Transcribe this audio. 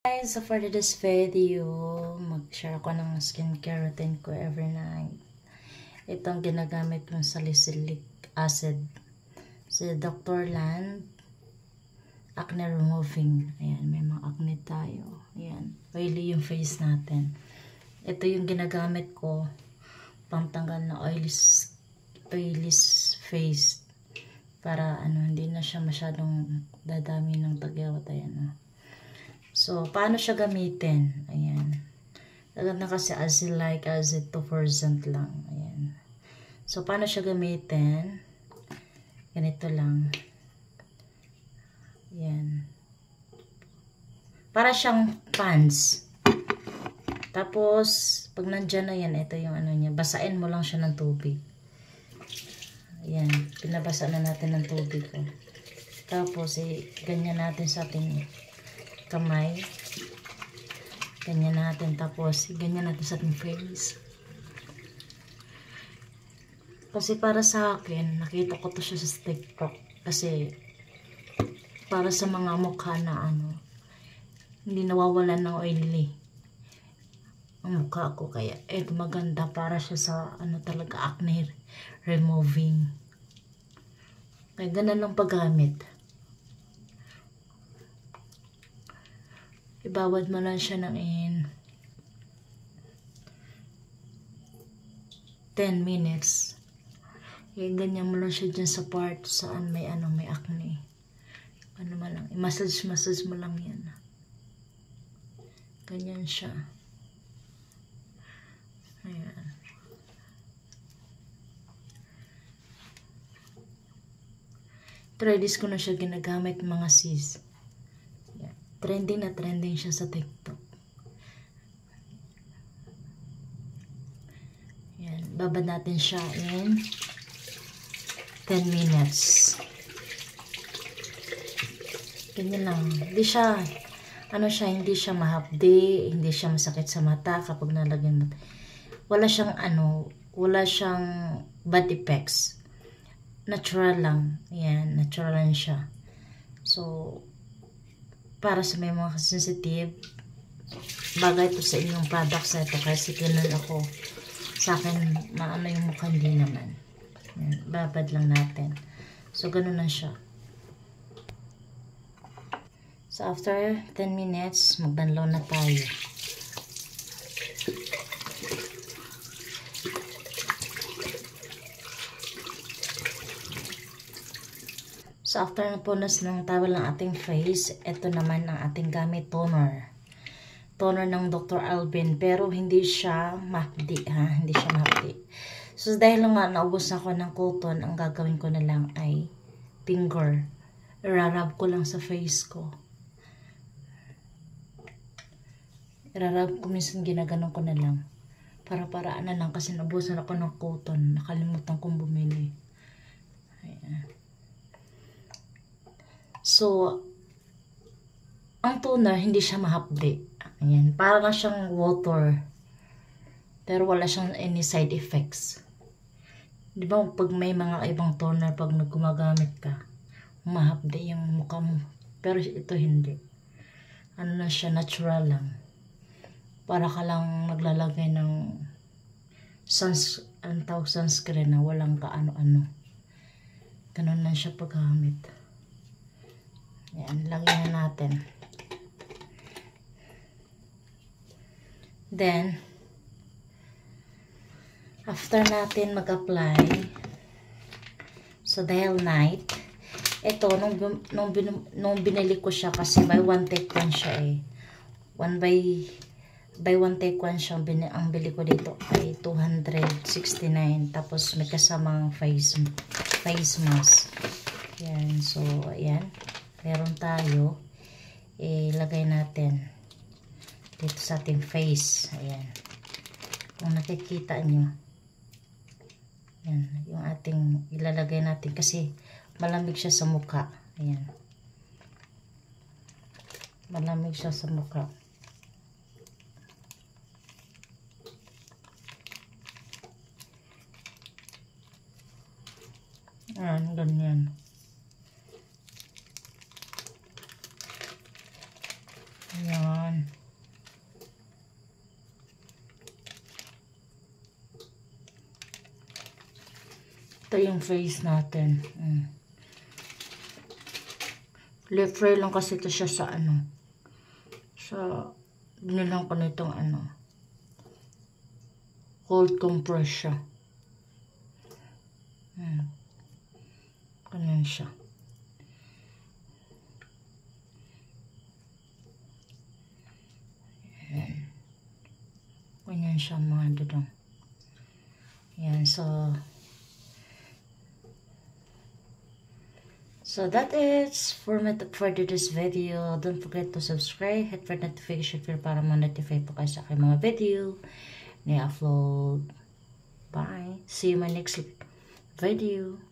Guys, so for this video, mag-share ako ng skincare routine ko every night. Itong ginagamit kong salicylic acid si Dr. Land acne removing. Ayan, may mga acne tayo. Ayan, oily yung face natin. Ito yung ginagamit ko pangtanggal na oily face para hindi na siya masyadong dadami ng tagyawat. Ayan, So, paano siya gamitin? Ayan. Agad na kasi acid 2% lang. Ayan. So, paano siya gamitin? Ganito lang. Ayan. Para siyang pants. Tapos, pag nandyan na yan, ito yung niya. Basain mo lang siya ng tubig. Ayan. Pinabasa na natin ng tubig. Tapos, ganyan natin sa ating kamay. Ganyan natin. Tapos, ganyan natin sa ating face. Kasi para sa akin, nakita ko to siya sa TikTok. Kasi, para sa mga mukha na hindi nawawalan ng oily ang mukha ko. Kaya, maganda para siya sa talaga acne removing. Kaya, ganun lang paggamit. Ibawad mo lang siya ng 10 minutes. Ganyan mo lang siya dyan sa part saan may may acne. Lang. I-massage mo lang yan. Ganyan siya. Ayan. Try this ko na siya ginagamit mga sis. Trending na trending siya sa TikTok. Yan. Babad natin siya in 10 minutes. Ganyan lang. Hindi siya, hindi siya mahapdi, hindi siya masakit sa mata kapag nalagyan mo. Wala siyang wala siyang bad effects. Natural lang. Yan, natural lang siya. So, para sa may mga sensitive, bagay ito sa inyong products na ito kasi ganun ako. Sa akin, yung mukha, hindi naman. Yan, babad lang natin. So, ganun lang siya. So, after 10 minutes, magbanlaw na tayo. So, after na punas ng towel ng ating face, ito naman ang ating gamit toner. Toner ng Dr. Alvin, pero hindi siya mahapdi, ha? Hindi siya mahapdi. So, dahil nga naubos na ako ng cotton, ang gagawin ko na lang ay finger. Irarab ko lang sa face ko. Irarab ko, minsan ginaganon ko na lang. Para-paraan na lang kasi naubusan ako ng cotton. Nakalimutan kong bumili. Ayan. So, ang toner, hindi siya mahapdi. Ayan. Para lang siyang water. Pero wala siyang any side effects. Di ba, pag may mga ibang toner, pag naggumagamit ka, mahapdi yung mukha mo. Pero ito hindi. Na siya, natural lang. Para ka lang naglalagay ng sunscreen na walang kaano-ano. Ganun lang siya paggamit. Yan, lagyan na natin. Then, after natin mag-apply, so dahil night, ito, nung binili ko siya kasi by one take one siya by one take one siya, ang bili ko dito ay 269. Tapos may kasamang face mask. Yan, so, ayan. Meron tayo, ilagay natin dito sa ating face. Ayan. Kung nakikita nyo, yan, yung ating ilalagay natin kasi malamig siya sa mukha. Ayan. Malamig siya sa mukha. Ayan, ganyan. Ayan. Ito yung face natin. Left fry lang kasi ito siya sa ano. Sa, binilang ko na itong ano. Cold compress siya. Ganyan siya. Ganyan siya mga dudong. Yan, so that is for this video. Don't forget to subscribe, hit for notification bell para ma-notify po kayo sa aking mga video na upload. Bye. See you in my next video.